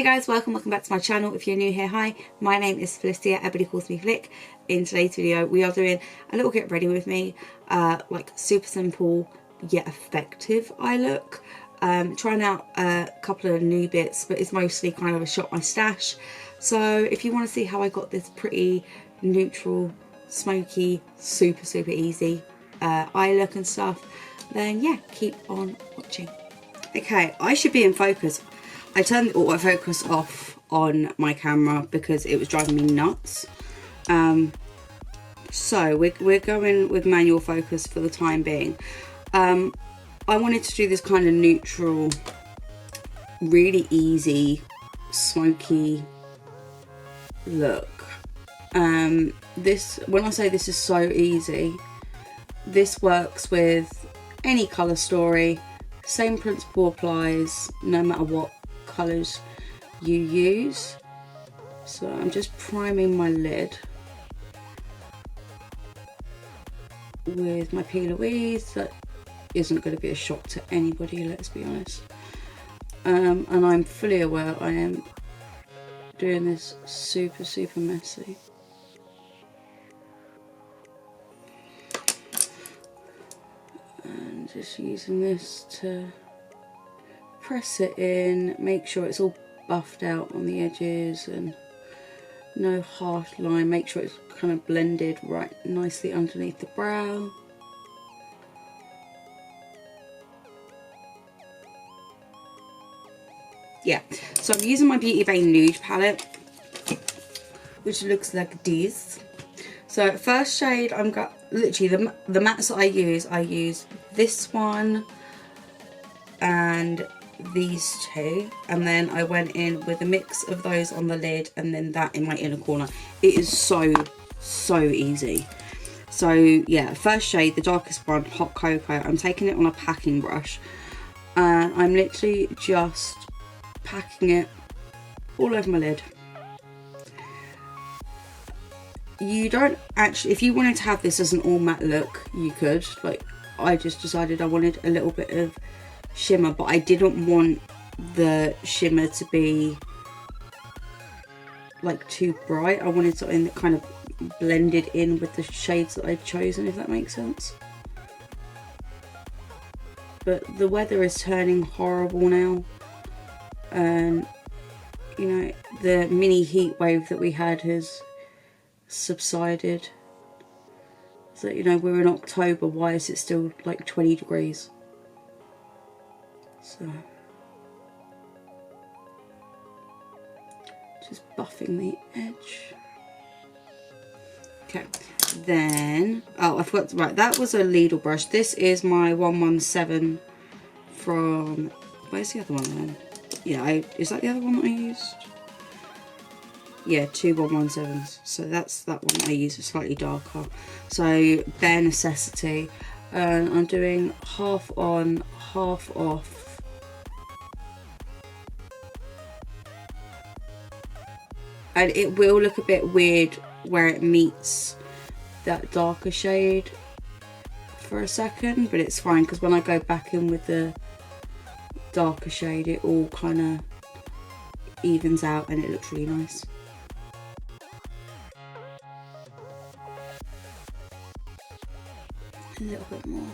Hey guys, welcome back to my channel. If you're new here, hi, my name is Felicity, everybody calls me Flick. In today's video we are doing a little get ready with me, like super simple yet effective eye look. Trying out a couple of new bits, but it's mostly kind of a shop my stash. So if you want to see how I got this pretty neutral, smoky, super easy eye look and stuff, then yeah, keep on watching. Okay, I should be in focus. I turned the autofocus off on my camera because it was driving me nuts. So we're going with manual focus for the time being. I wanted to do this kind of neutral, really easy, smoky look. This, when I say this is so easy, this works with any colour story. Same principle applies no matter what colours you use. So I'm just priming my lid with my P.LOUISE. That isn't going to be a shock to anybody, let's be honest. And I'm fully aware I am doing this super messy. And just using this to press it in, make sure it's all buffed out on the edges and no harsh line, make sure it's kind of blended right nicely underneath the brow. Yeah, so I'm using my Beauty Bay Nude palette, which looks like this. So first shade, I'm got literally the mattes that I use this one and these two, and then I went in with a mix of those on the lid and then that in my inner corner. It is so easy. So yeah, first shade, the darkest one, Hot Cocoa. I'm taking it on a packing brush and I'm literally just packing it all over my lid. You don't actually, if you wanted to have this as an all matte look, you could. Like, I just decided I wanted a little bit of shimmer, but I didn't want the shimmer to be like too bright. I wanted something that kind of blended in with the shades that I'd chosen, if that makes sense. But the weather is turning horrible now, and you know, the mini heat wave that we had has subsided. So, you know, we're in October, why is it still like 20 degrees? So just buffing the edge. Okay, then oh, I forgot, right, that was a Lidl brush. This is my 117 from, where's the other one then? Yeah, is that the other one that I used? Yeah, two 117s. So that's that one I use, is slightly darker. So Bare Necessity, and I'm doing half on, half off. And it will look a bit weird where it meets that darker shade for a second, but it's fine because when I go back in with the darker shade, it all kind of evens out and it looks really nice. A little bit more.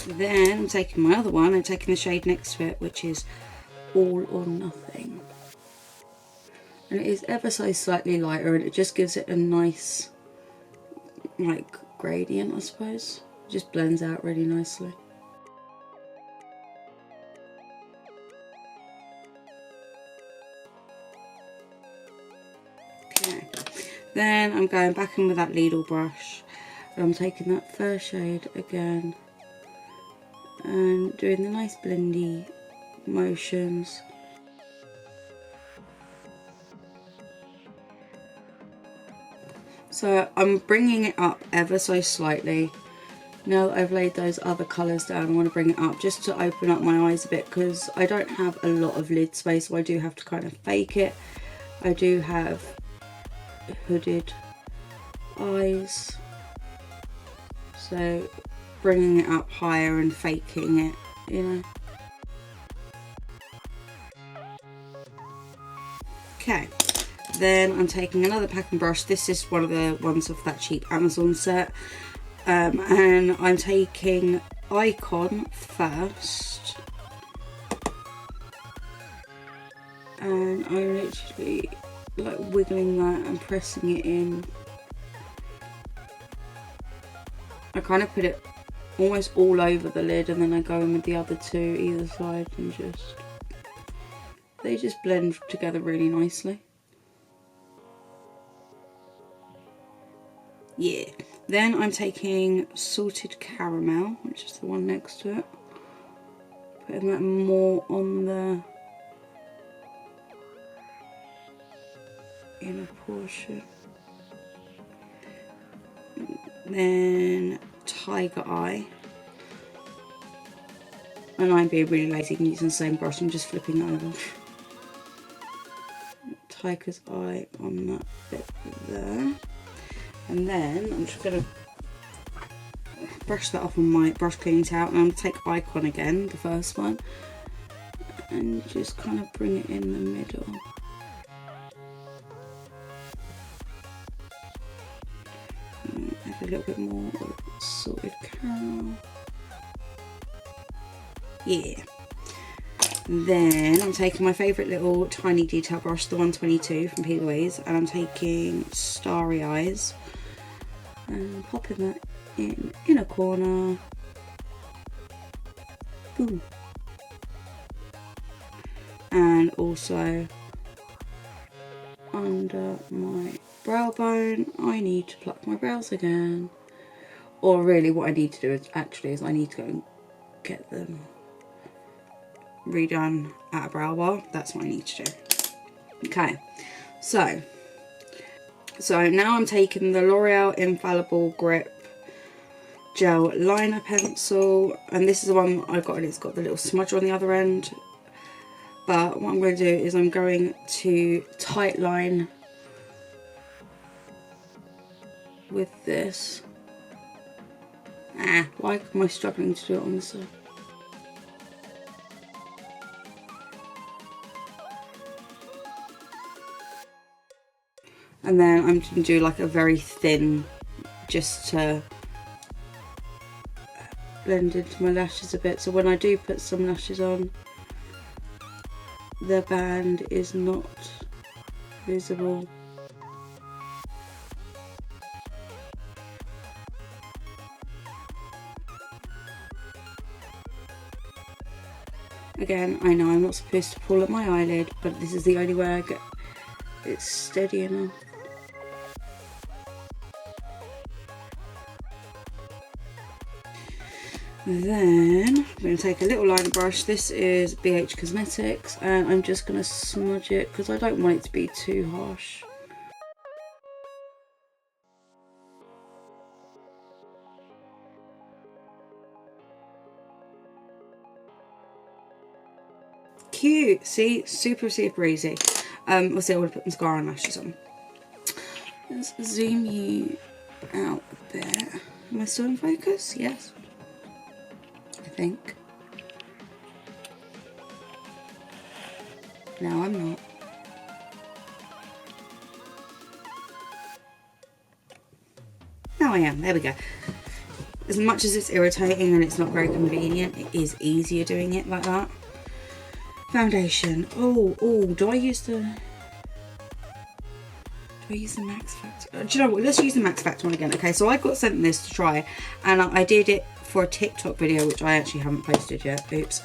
Then I'm taking my other one and taking the shade next to it, which is All or Nothing. And it is ever so slightly lighter and it just gives it a nice, like, gradient, I suppose. It just blends out really nicely. Okay, then I'm going back in with that Lidl brush and I'm taking that first shade again and doing the nice blendy motions. So I'm bringing it up ever so slightly. Now that I've laid those other colours down, I want to bring it up just to open up my eyes a bit because I don't have a lot of lid space, so I do have to kind of fake it. I do have hooded eyes, so bringing it up higher and faking it, you know. Okay, then I'm taking another packing brush. This is one of the ones off that cheap Amazon set. And I'm taking Icon first. And I'm literally like wiggling that and pressing it in. I kind of put it almost all over the lid, and then I go in with the other two either side, and they just blend together really nicely. Yeah. Then I'm taking Salted Caramel, which is the one next to it. Putting that more on the inner portion. Then Tiger Eye. And I'm being really lazy and using the same brush, I'm just flipping it over. Tiger's Eye on that bit there. And then I'm just going to brush that off on my brush cleaning towel, and I'm going to take Icon again, the first one, and just kind of bring it in the middle. And have a little bit more Salted Caramel. Yeah. Then I'm taking my favourite little tiny detail brush, the 122 from P.LOUISE, and I'm taking Starry Eyes and popping that in a corner. Boom. And also under my brow bone, I need to pluck my brows again. Or really what I need to do is I need to go and get them redone at a brow bar. That's what I need to do. Okay, so now I'm taking the L'Oreal Infallible Grip Gel Liner Pencil, and this is the one I got, and it's got the little smudger on the other end. But what I'm going to do is I'm going to tight line with this. Why am I struggling to do it on this side? And then I'm going to do like a very thin, just to blend into my lashes a bit. So when I do put some lashes on, the band is not visible. Again, I know I'm not supposed to pull at my eyelid, but this is the only way I get it steady enough. Then I'm going to take a little liner brush. This is BH Cosmetics, and I'm just going to smudge it because I don't want it to be too harsh. Cute. See, super easy. Also I would put mascara and lashes on. Let's zoom you out a bit. Am I still in focus? Yes. I think. No, I'm not. Now I am. There we go. As much as it's irritating and it's not very convenient, it is easier doing it like that. Foundation. Oh, do I use the Max Factor? Do you know what? Let's use the Max Factor one again. Okay, so I got sent this to try, and I did it for a TikTok video, which I actually haven't posted yet. Oops.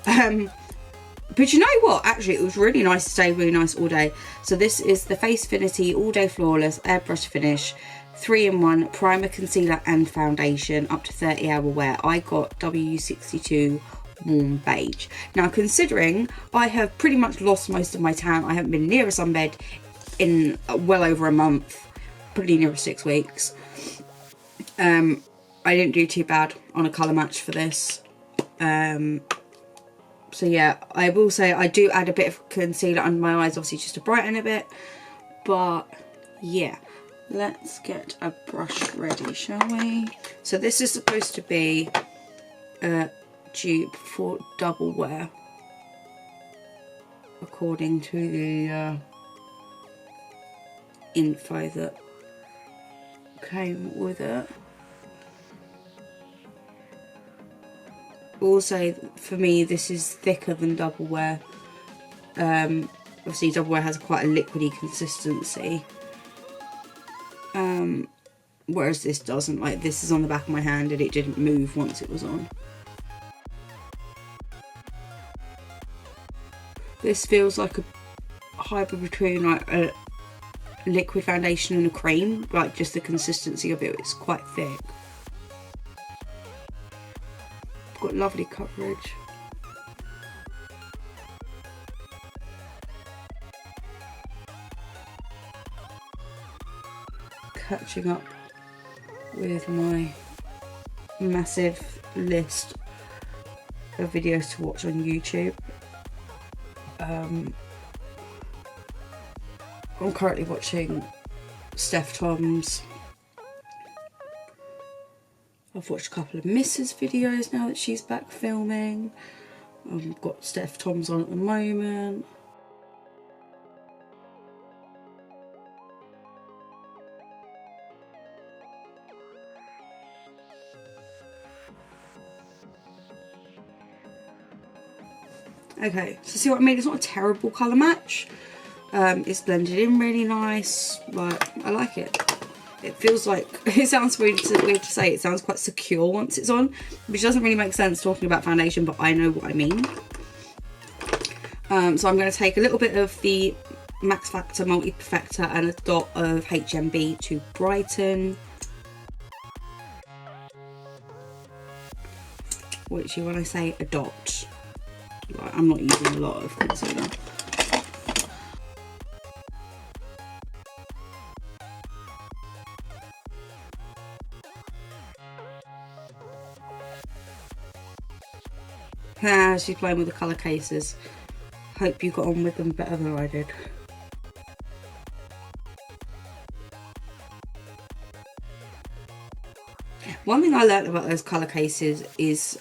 But you know what? Actually, it was really nice to stay really nice all day. So this is the Facefinity All Day Flawless Airbrush Finish 3-in-1 primer, concealer and foundation, up to 30-hour wear. I got W62 Warm Beige. Now, considering I have pretty much lost most of my tan, I haven't been near a sunbed in well over a month, pretty near 6 weeks. I didn't do too bad on a colour match for this. So yeah, I will say I do add a bit of concealer under my eyes, obviously just to brighten a bit. But yeah, let's get a brush ready, shall we? So this is supposed to be a dupe for double wear, according to the info that came with it. Also, for me, this is thicker than double wear. Obviously, double wear has quite a liquidy consistency, whereas this doesn't. Like, this is on the back of my hand and it didn't move once it was on. This feels like a hybrid between like a liquid foundation and a cream. Like, just the consistency of it is quite thick. Got lovely coverage. Catching up with my massive list of videos to watch on YouTube. I'm currently watching Steph Tom's. I've watched a couple of Mrs. videos now that she's back filming. I've got Steph Tom's on at the moment. Okay, so see what I mean? It's not a terrible colour match. It's blended in really nice. Like, I like it. It feels like, it sounds weird to say, it sounds quite secure once it's on, which doesn't really make sense talking about foundation, but I know what I mean. So I'm going to take a little bit of the Max Factor Multi Perfector and a dot of HMB to brighten. Which, when I say a dot, like, I'm not using a lot of concealer. Ah, she's playing with the colour cases. Hope you got on with them better than I did. One thing I learned about those colour cases is,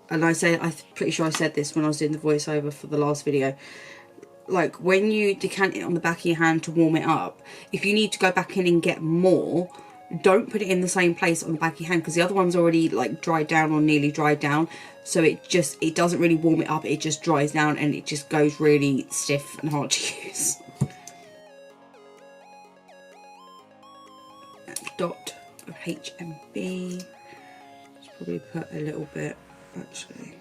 and I'm pretty sure I said this when I was doing the voiceover for the last video, like when you decant it on the back of your hand to warm it up, if you need to go back in and get more, don't put it in the same place on the back of your hand, because the other one's already like dried down or nearly dried down, so it doesn't really warm it up, it just dries down and it just goes really stiff and hard to use. Dot of HMB. Let's probably put a little bit actually.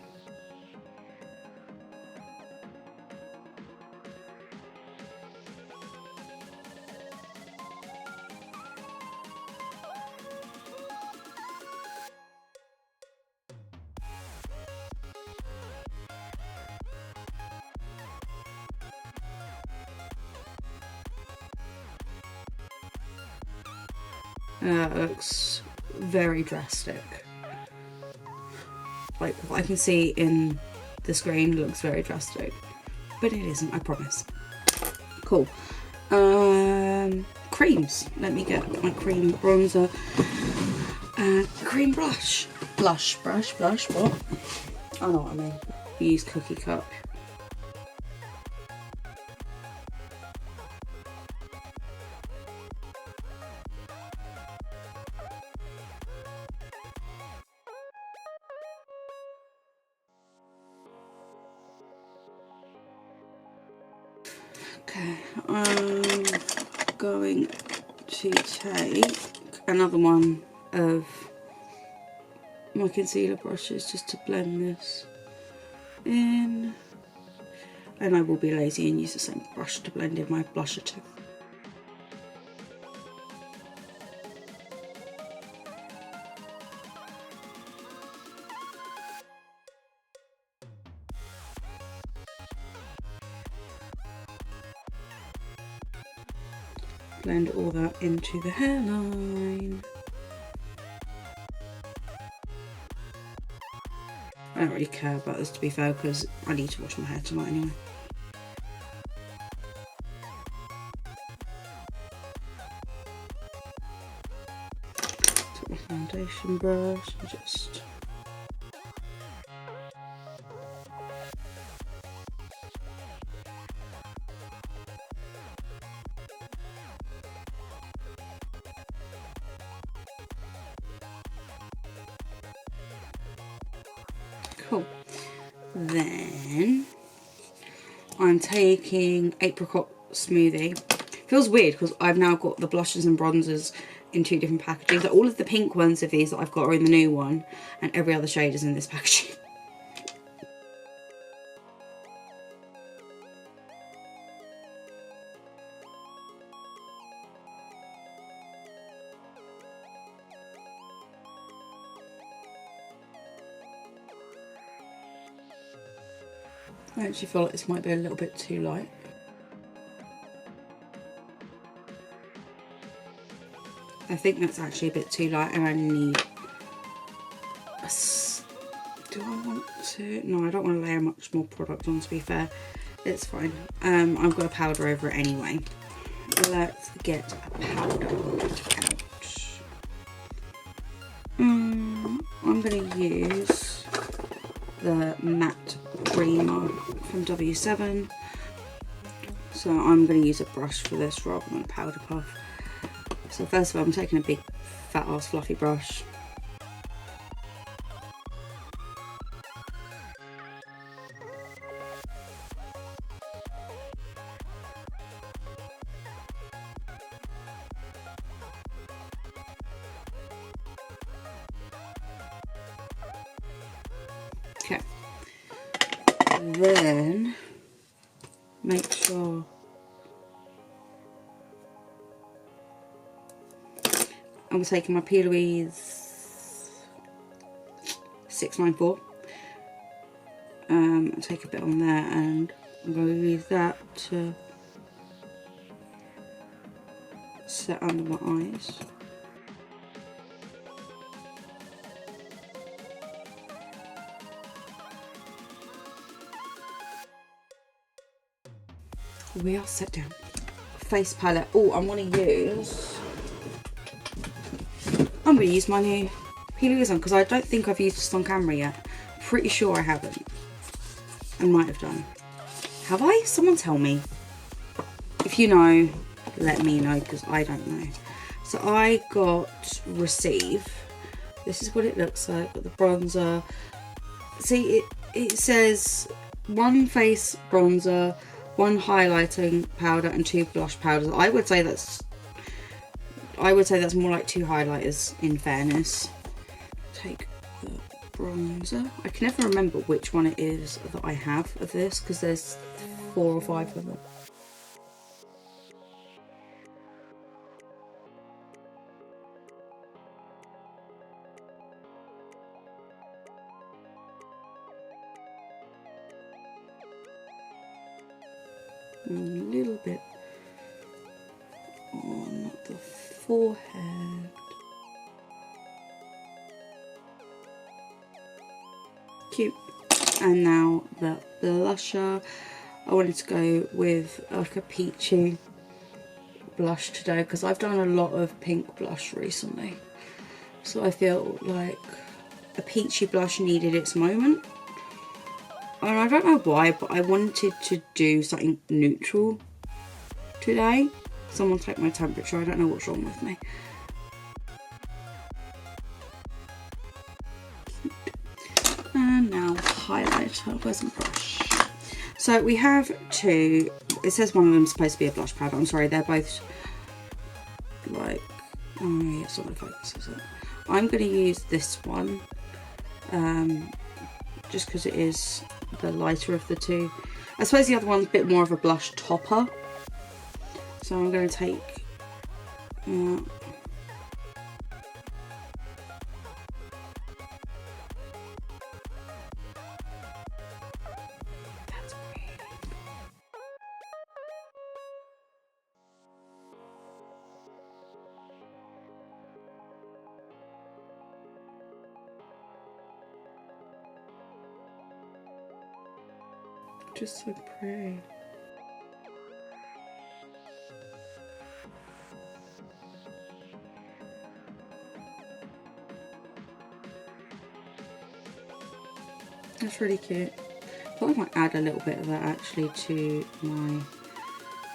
It looks very drastic. Like what I can see in the screen looks very drastic, but it isn't, I promise. Cool. Creams. Let me get my cream bronzer and cream blush. Blush, what? I know what I mean. Use Cookie Cup. Okay, I'm going to take another one of my concealer brushes just to blend this in, and I will be lazy and use the same brush to blend in my blusher too. Blend all that into the hairline. I don't really care about this, to be fair, because I need to wash my hair tonight anyway. my foundation brush and just cool. Then I'm taking Apricot Smoothie. Feels weird because I've now got the blushes and bronzers in 2 different packaging. So all of the pink ones of these that I've got are in the new one, and every other shade is in this packaging. I actually feel like this might be a little bit too light. I think that's actually a bit too light, and I need a... Do I want to? No, I don't want to layer much more product on, to be fair. It's fine. I've got a powder over it anyway. Let's get a powder out. I'm going to use the matte Grwm from W7. So I'm going to use a brush for this rather than a powder puff. So first of all, I'm taking a big fat ass fluffy brush. Okay. Then make sure I'm taking my P.LOUISE 694. I'll take a bit on there, and I'm going to use that to set under my eyes. We are set down. Face palette. Oh, I'm going to use my new P.LOUISE on, because I don't think I've used this on camera yet. Pretty sure I haven't. I might have done. Have I? Someone tell me. If you know, let me know, because I don't know. So I got Receive. This is what it looks like. Got the bronzer. See, it says 1 face bronzer, 1 highlighting powder, and 2 blush powders. I would say that's more like 2 highlighters, in fairness. Take the bronzer. I can never remember which one it is that I have of this, because there's 4 or 5 of them. A little bit on the forehead. Cute. And now the blusher. I wanted to go with like a peachy blush today, because I've done a lot of pink blush recently. So I feel like a peachy blush needed its moment. And I don't know why, but I wanted to do something neutral today. Someone take my temperature, I don't know what's wrong with me. And now highlighter, where's my brush? So we have 2, it says one of them is supposed to be a blush powder. I'm sorry, they're both like, oh yeah, it's not the focus, is it? I'm going to use this one, just because it is the lighter of the 2. I suppose the other one's a bit more of a blush topper. So I'm going to take that's pretty. Just so pretty. That's really cute. I thought I might add a little bit of that actually to my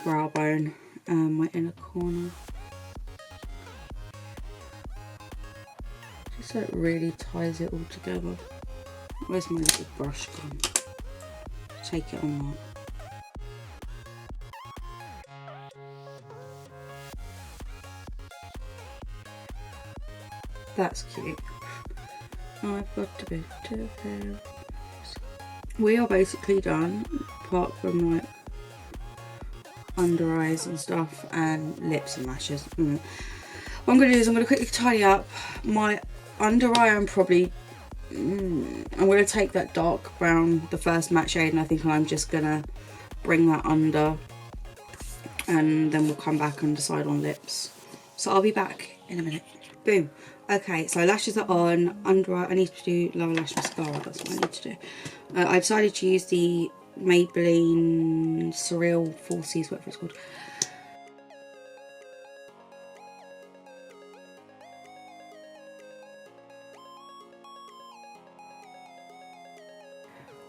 brow bone, my inner corner. Just so it really ties it all together. Where's my little brush gone? Take it on that. That's cute. I've got a bit of hair. We are basically done, apart from like under eyes and stuff, and lips and lashes. What I'm going to do is I'm going to quickly tidy up my under eye. I'm going to take that dark brown, the first matte shade, and I think I'm just going to bring that under, and then we'll come back and decide on lips. So I'll be back in a minute. Boom. Okay, so lashes are on. Under eye, I need to do lower lash mascara. That's what I need to do. I decided to use the Maybelline Surreal Falsies, whatever it's called.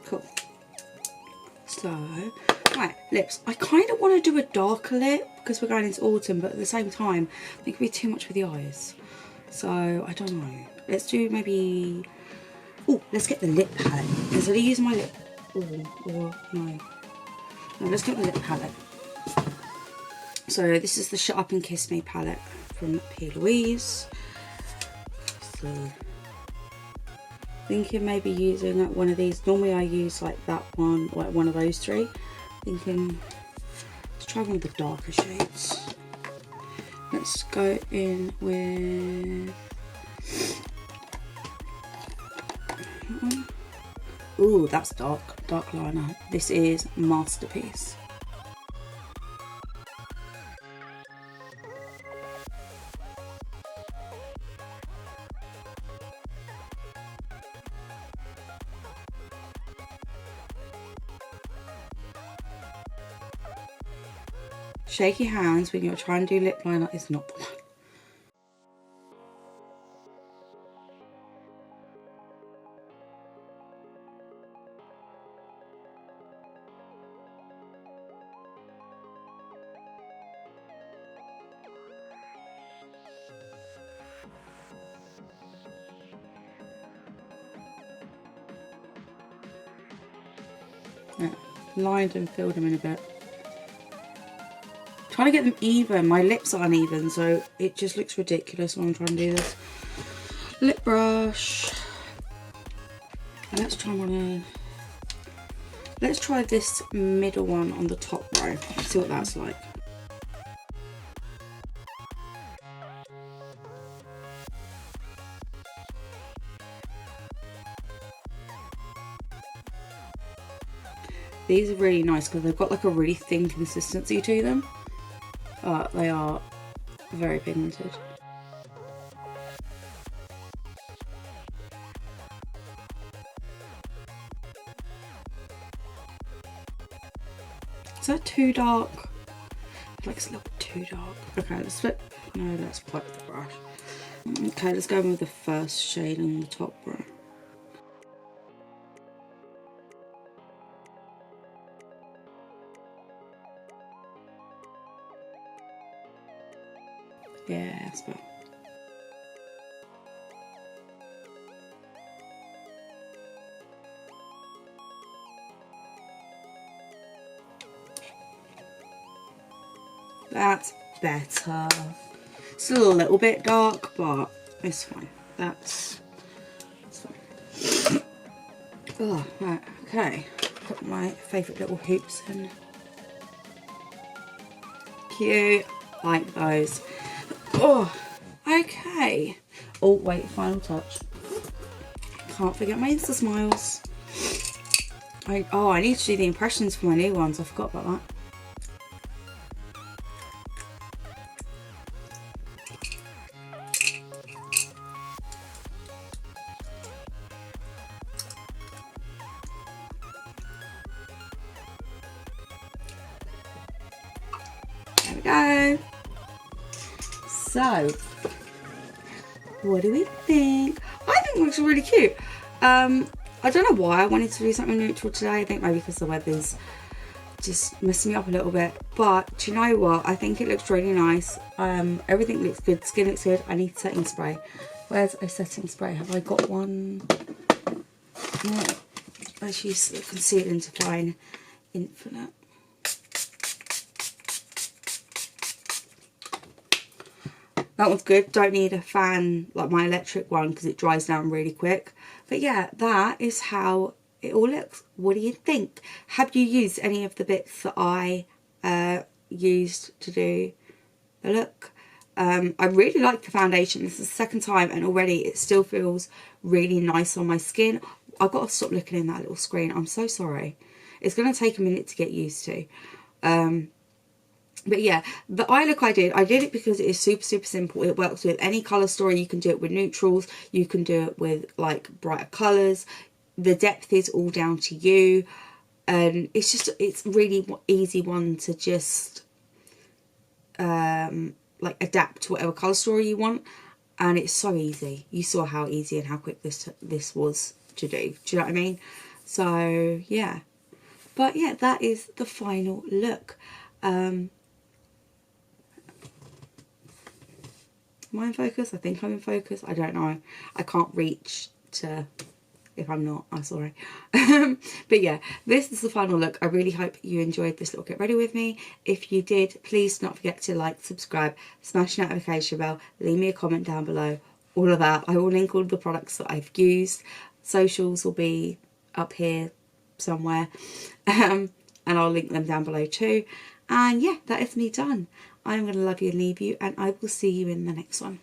Cool. So, right, lips. I kind of want to do a darker lip because we're going into autumn, but at the same time, I think it'd be too much for the eyes. So, I don't know. Let's do maybe... Oh, let's get the lip palette. Instead of using my lip... or no. No, let's get the lip palette. So, this is the Shut Up and Kiss Me palette from P.LOUISE. So, thinking maybe using like one of these. Normally I use like that one, like one of those three. Thinking, let's try one of the darker shades. Let's go in with... Ooh, that's dark liner. This is Masterpiece. Shaky hands when you're trying to do lip liner is not the one. Yeah, lined and filled them in a bit. Trying to get them even. My lips are uneven, so it just looks ridiculous when I'm trying to do this. Lip brush. Let's try one. Let's try this middle one on the top row. See what that's like. These are really nice because they've got like a really thin consistency to them. They are very pigmented. Is that too dark? I feel like it's a little bit too dark. Okay, let's flip. No, let's wipe the brush. Okay, let's go in with the first shade on the top row. Yeah, that's better. That's better. Still a little bit dark, but it's fine. That's fine. Oh, right, okay. Put my favourite little hoops in. Cute, like those. Oh, okay. Oh, wait, final touch. Can't forget my Insta smiles. I need to do the impressions for my new ones. I forgot about that. There we go. So, what do we think? I think it looks really cute. I don't know why I wanted to do something neutral today. I think maybe because the weather's just messing me up a little bit. But do you know what? I think it looks really nice. Everything looks good. Skin looks good. I need setting spray. Where's a setting spray? Have I got one? No. Let's use the Conceal and Define Infinite. That one's good. Don't need a fan like my electric one because it dries down really quick. But yeah, that is how it all looks. What do you think? Have you used any of the bits that I used to do the look? I really like the foundation. This is the second time and already it still feels really nice on my skin. I've got to stop looking in that little screen. I'm so sorry. It's going to take a minute to get used to. But yeah, the eye look I did it because it is super simple. It works with any colour story. You can do it with neutrals. You can do it with like brighter colours. The depth is all down to you. And it's really easy one to just like adapt to whatever colour story you want. And it's so easy. You saw how easy and how quick this was to do. Do you know what I mean? So yeah. But yeah, that is the final look. Am I in focus? I think I'm in focus. I don't know. I can't reach to if I'm not. I'm sorry. But yeah, this is the final look. I really hope you enjoyed this little get ready with me. If you did, please do not forget to like, subscribe, smash the notification bell, leave me a comment down below. All of that. I will link all the products that I've used. Socials will be up here somewhere. And I'll link them down below too. And yeah, that is me done. I'm going to love you and leave you, and I will see you in the next one.